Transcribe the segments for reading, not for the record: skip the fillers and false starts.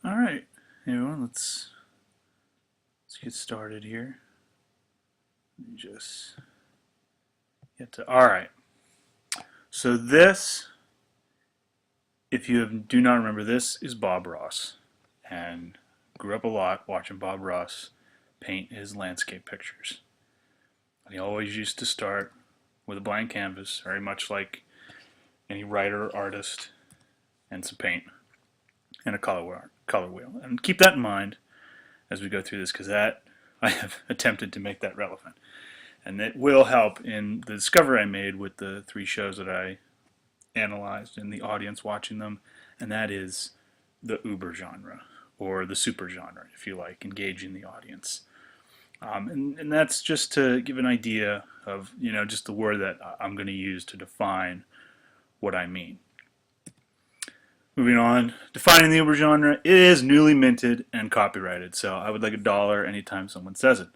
All right, everyone, let's get started here. Let me just get to. All right. So this, if you do not remember, this is Bob Ross, and grew up a lot watching Bob Ross paint his landscape pictures. And he always used to start with a blank canvas, very much like any writer or artist, and some paint and a color wheel. And keep that in mind as we go through this, because that I have attempted to make that relevant. And it will help in the discovery I made with the three shows that I analyzed and the audience watching them, and that is the uber genre, or the super genre, if you like, engaging the audience. And that's just to give an idea of, just the word that I'm going to use to define what I mean. Moving on, defining the uber genre, it is newly minted and copyrighted, so I would like $1 anytime someone says it.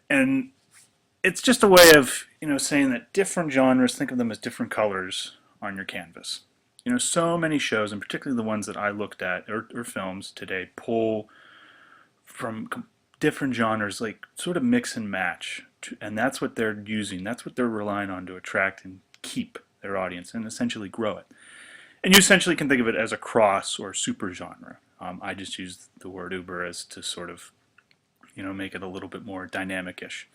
And it's just a way of saying that different genres, think of them as different colors on your canvas. So many shows, and particularly the ones that I looked at, or films today, pull from different genres, like sort of mix and match, and that's what they're using. That's what they're relying on to attract and keep their audience, and essentially grow it. And you essentially can think of it as a cross or super genre. I just use the word uber as to sort of make it a little bit more dynamic-ish.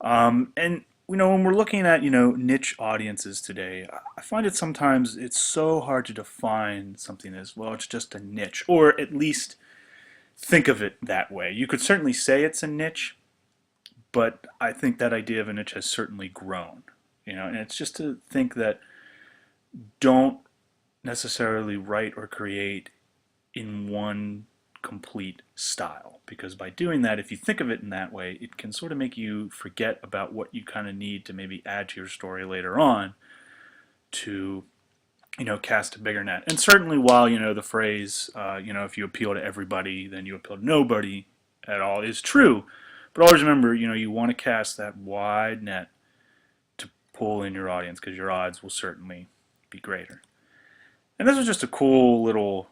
And when we're looking at niche audiences today, I find it sometimes it's so hard to define something as, well, it's just a niche, or at least think of it that way. You could certainly say it's a niche, but I think that idea of a niche has certainly grown. And it's just to think that don't necessarily write or create in one complete style, because by doing that, if you think of it in that way, it can sort of make you forget about what you kind of need to maybe add to your story later on to cast a bigger net. And certainly while the phrase if you appeal to everybody then you appeal to nobody at all is true, but always remember you want to cast that wide net to pull in your audience, because your odds will certainly be greater. And this was just a cool little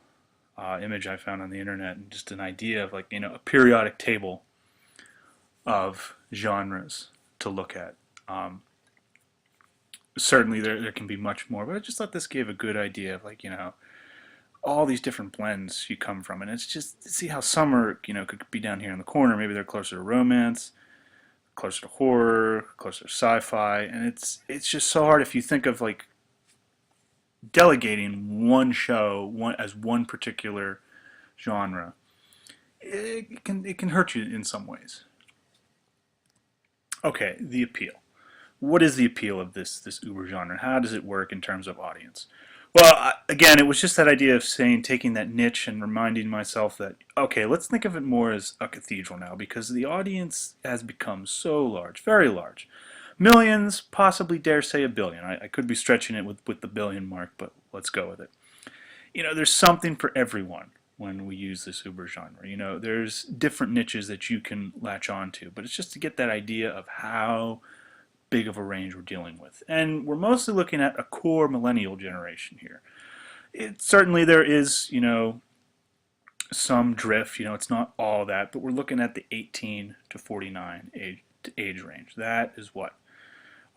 image I found on the internet, and just an idea of a periodic table of genres to look at. Certainly there can be much more, but I just thought this gave a good idea of all these different blends you come from, and it's just see how some are could be down here in the corner. Maybe they're closer to romance, closer to horror, closer to sci-fi, and it's just so hard if you think of delegating one show as one particular genre. It can hurt you in some ways. Okay, the appeal. What is the appeal of this uber genre? How does it work in terms of audience? Well, again, it was just that idea of taking that niche and reminding myself that, okay, let's think of it more as a cathedral now, because the audience has become so large, very large. Millions, possibly dare say a billion. I could be stretching it with the billion mark, but let's go with it. There's something for everyone when we use this uber genre. There's different niches that you can latch on to, but it's just to get that idea of how big of a range we're dealing with. And we're mostly looking at a core millennial generation here. Certainly there is, some drift, it's not all that, but we're looking at the 18 to 49 age range. That is what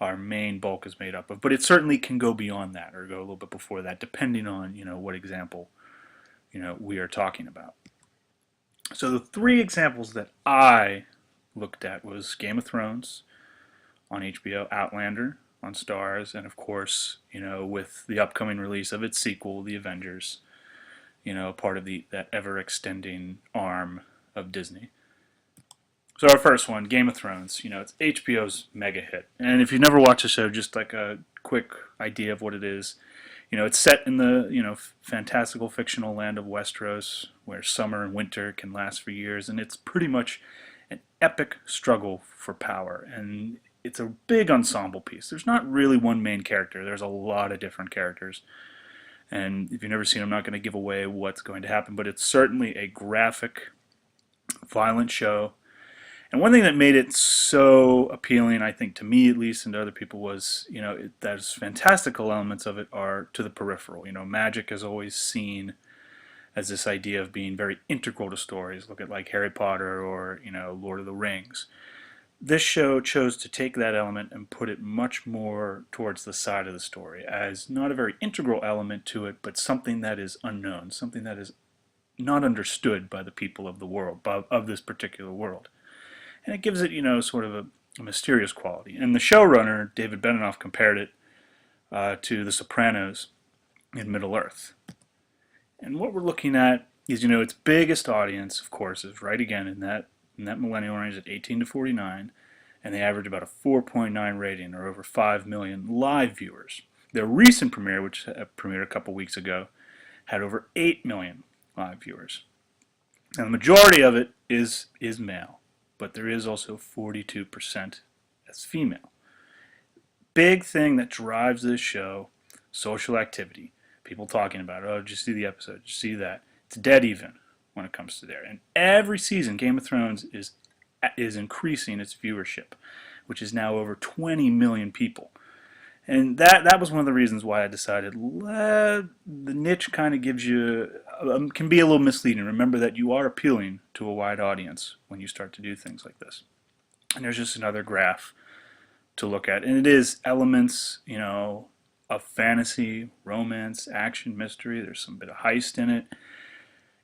our main bulk is made up of. But it certainly can go beyond that, or go a little bit before that, depending on, what example, we are talking about. So the three examples that I looked at was Game of Thrones on HBO, Outlander on Starz, and of course, with the upcoming release of its sequel, The Avengers, part of that ever-extending arm of Disney. So our first one, Game of Thrones, it's HBO's mega hit. And if you've never watched the show, just like a quick idea of what it is, it's set in the, fantastical fictional land of Westeros, where summer and winter can last for years, and it's pretty much an epic struggle for power. And it's a big ensemble piece. There's not really one main character. There's a lot of different characters. And if you've never seen it, I'm not going to give away what's going to happen, but it's certainly a graphic, violent show. And one thing that made it so appealing, I think, to me at least, and to other people, was, those fantastical elements of it are to the peripheral. Magic is always seen as this idea of being very integral to stories. Look at like Harry Potter or, Lord of the Rings. This show chose to take that element and put it much more towards the side of the story as not a very integral element to it, but something that is unknown, something that is not understood by the people of the world, of this particular world. And it gives it, sort of a mysterious quality. And the showrunner, David Benioff, compared it to The Sopranos in Middle-earth. And what we're looking at is, its biggest audience, of course, is right again in that millennial range at 18 to 49, and they average about a 4.9 rating, or over 5 million live viewers. Their recent premiere, which premiered a couple weeks ago, had over 8 million live viewers. Now, the majority of it is male, but there is also 42% as female. Big thing that drives this show, social activity. People talking about, oh, did you see the episode? Did you see that? It's dead even when it comes to there. And every season, Game of Thrones is increasing its viewership, which is now over 20 million people. And that was one of the reasons why I decided the niche kind of gives you, can be a little misleading. Remember that you are appealing to a wide audience when you start to do things like this. And there's just another graph to look at. And it is elements, of fantasy, romance, action, mystery. There's some bit of heist in it.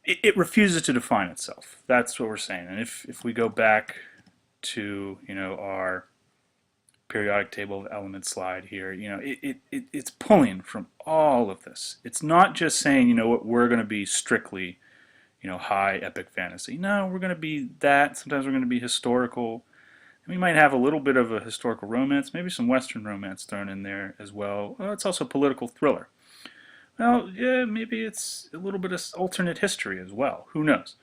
It refuses to define itself. That's what we're saying. And if we go back to, our periodic table of elements slide here, it's pulling from all of this. It's not just saying, what we're going to be strictly, high epic fantasy. No, we're going to be that. Sometimes we're going to be historical. We might have a little bit of a historical romance, maybe some Western romance thrown in there as well. It's also a political thriller. Well, yeah, maybe it's a little bit of alternate history as well. Who knows?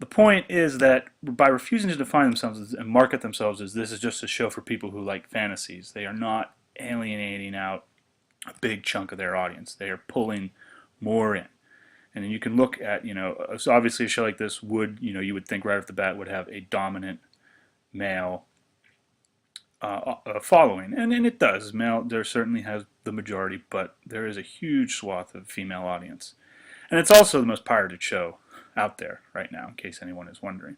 The point is that by refusing to define themselves and market themselves as this is just a show for people who like fantasies, they are not alienating out a big chunk of their audience. They are pulling more in. And then you can look at, so obviously a show like this would, you would think right off the bat would have a dominant male following, and it does. Male, there certainly has the majority, but there is a huge swath of female audience, and it's also the most pirated show out there right now, in case anyone is wondering.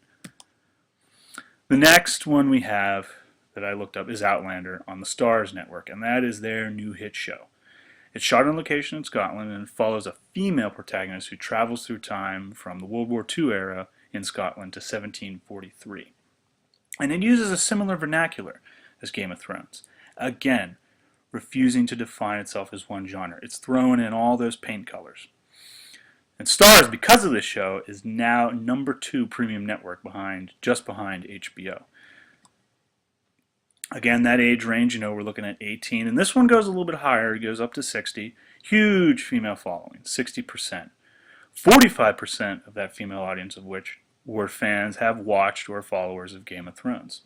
The next one we have that I looked up is Outlander on the Starz network, and that is their new hit show. It's shot on location in Scotland and follows a female protagonist who travels through time from the World War II era in Scotland to 1743. And it uses a similar vernacular as Game of Thrones. Again, refusing to define itself as one genre. It's throwing in all those paint colors. And Starz, because of this show, is now #2 premium network just behind HBO. Again, that age range, we're looking at 18. And this one goes a little bit higher. It goes up to 60. Huge female following, 60%. 45% of that female audience of which were fans, have watched, or followers of Game of Thrones.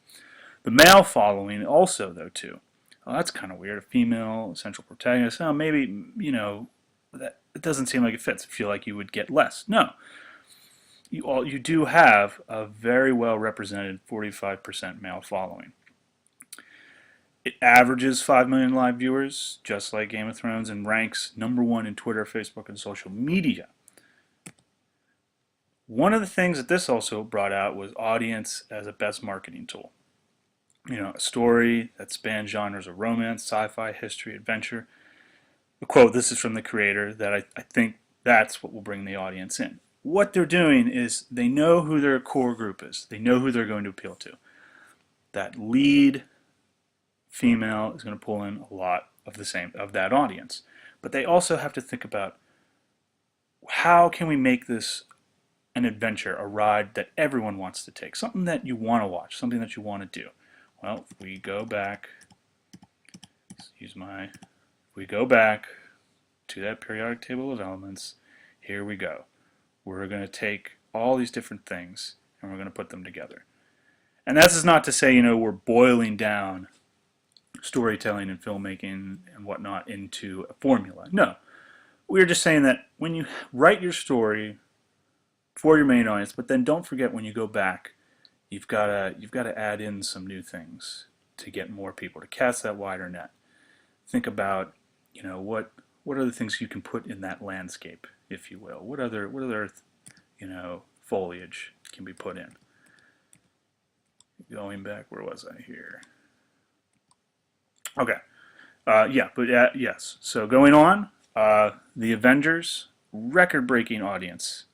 The male following also, though, too. Oh, that's kind of weird. A female central protagonist. Oh, maybe, that it doesn't seem like it fits. I feel like you would get less. No. You do have a very well represented 45% male following. It averages 5 million live viewers, just like Game of Thrones, and ranks #1 in Twitter, Facebook, and social media. One of the things that this also brought out was audience as a best marketing tool. A story that spans genres of romance, sci-fi, history, adventure. A quote, this is from the creator, that I think that's what will bring the audience in. What they're doing is they know who their core group is. They know who they're going to appeal to. That lead female is going to pull in a lot of that audience. But they also have to think about, how can we make this an adventure, a ride that everyone wants to take, something that you want to watch, something that you want to do. Well, if we go back, we go back to that periodic table of elements, here we go. We're going to take all these different things and we're going to put them together. And this is not to say, we're boiling down storytelling and filmmaking and whatnot into a formula. No. We're just saying that when you write your story for your main audience, but then don't forget when you go back, you've got to add in some new things to get more people, to cast that wider net. Think about, what are the things you can put in that landscape if you will? What other foliage can be put in? Going back, where was I here? Okay. Yes. So going on, the Avengers record-breaking audience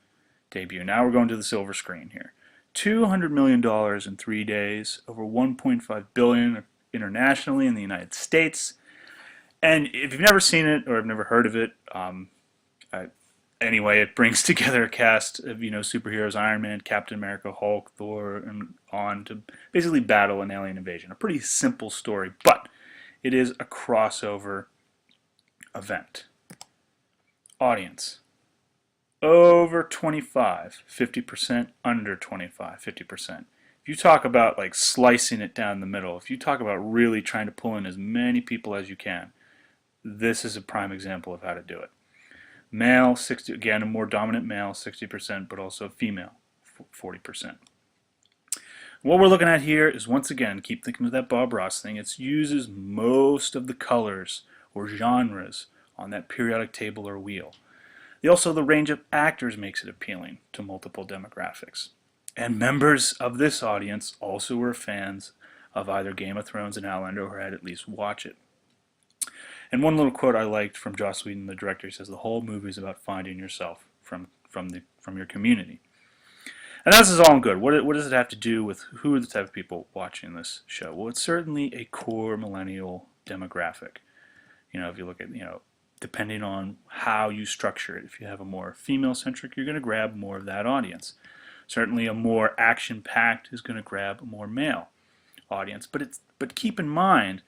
debut. Now we're going to the silver screen here. $200 million in 3 days, over $1.5 billion internationally in the United States. And if you've never seen it or have never heard of it, anyway, it brings together a cast of superheroes: Iron Man, Captain America, Hulk, Thor, and on to basically battle an alien invasion. A pretty simple story, but it is a crossover event. Audience: over 25, 50%, under 25, 50%. If you talk about like slicing it down the middle, if you talk about really trying to pull in as many people as you can, this is a prime example of how to do it. Male, 60, again, a more dominant male, 60%, but also female, 40%. What we're looking at here is, once again, keep thinking of that Bob Ross thing, it uses most of the colors or genres on that periodic table or wheel. Also, the range of actors makes it appealing to multiple demographics. And members of this audience also were fans of either Game of Thrones and Outlander, or had at least watched it. And one little quote I liked from Joss Whedon, the director, says the whole movie is about finding yourself from your community. And this is all good. What does it have to do with who are the type of people watching this show? Well, it's certainly a core millennial demographic. If you look at, depending on how you structure it, if you have a more female-centric, you're going to grab more of that audience. Certainly a more action-packed is going to grab a more male audience. But keep in mind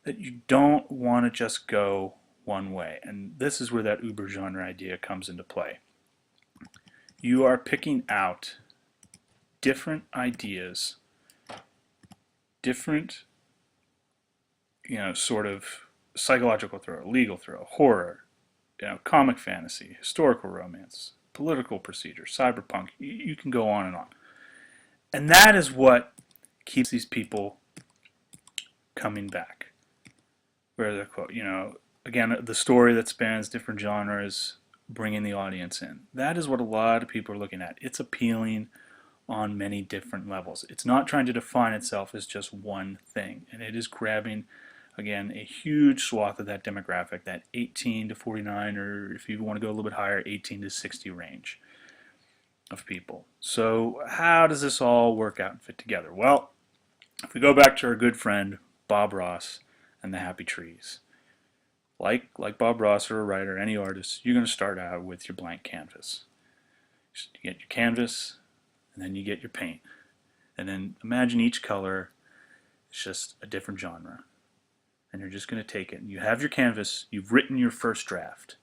that you don't want to just go one way. And this is where that uber genre idea comes into play. You are picking out different ideas, different, sort of psychological thriller, legal thriller, horror, comic fantasy, historical romance, political procedure, cyberpunk. You can go on and on. And that is what keeps these people coming back. Where the quote, again, the story that spans different genres, bringing the audience in. That is what a lot of people are looking at. It's appealing on many different levels. It's not trying to define itself as just one thing, and it is grabbing, again, a huge swath of that demographic, that 18 to 49, or if you want to go a little bit higher, 18 to 60 range of people. So how does this all work out and fit together? Well, if we go back to our good friend Bob Ross and the Happy Trees, like Bob Ross or a writer, any artist, you're going to start out with your blank canvas. You get your canvas, and then you get your paint. And then imagine each color is just a different genre. And you're just going to take it, and you have your canvas, you've written your first draft.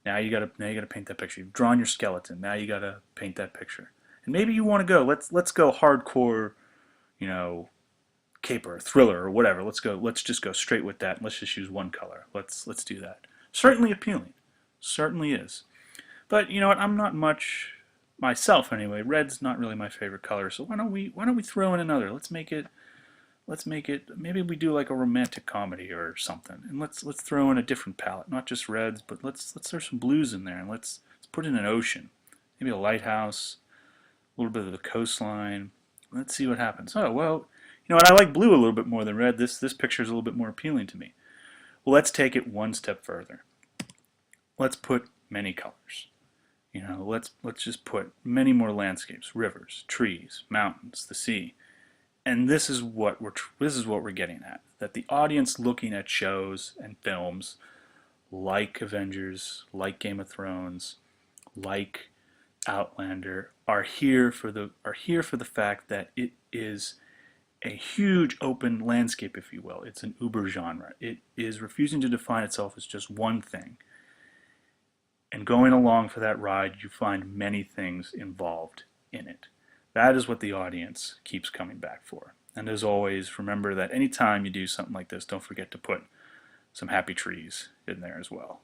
Now you got to paint that picture. You've drawn your skeleton. Now you got to paint that picture. And maybe you want to go, let's go hardcore, caper, thriller, or whatever. Let's just go straight with that. Let's just use one color. Let's do that. Certainly appealing. Certainly is. But you know what? I'm not much myself anyway. Red's not really my favorite color. So why don't we throw in another? Let's make it maybe we do like a romantic comedy or something. And let's throw in a different palette, not just reds, but let's throw some blues in there, and let's put in an ocean. Maybe a lighthouse, a little bit of the coastline. Let's see what happens. Oh, well, you know what? I like blue a little bit more than red. This picture is a little bit more appealing to me. Well, let's take it one step further. Let's put many colors. Let's just put many more landscapes, rivers, trees, mountains, the sea. And this is what we're getting at. That the audience looking at shows and films like Avengers, like Game of Thrones, like Outlander are here for the fact that it is a huge open landscape, if you will. It's an uber genre. It is refusing to define itself as just one thing. And going along for that ride, you find many things involved in it. That is what the audience keeps coming back for. And as always, remember that anytime you do something like this, don't forget to put some happy trees in there as well.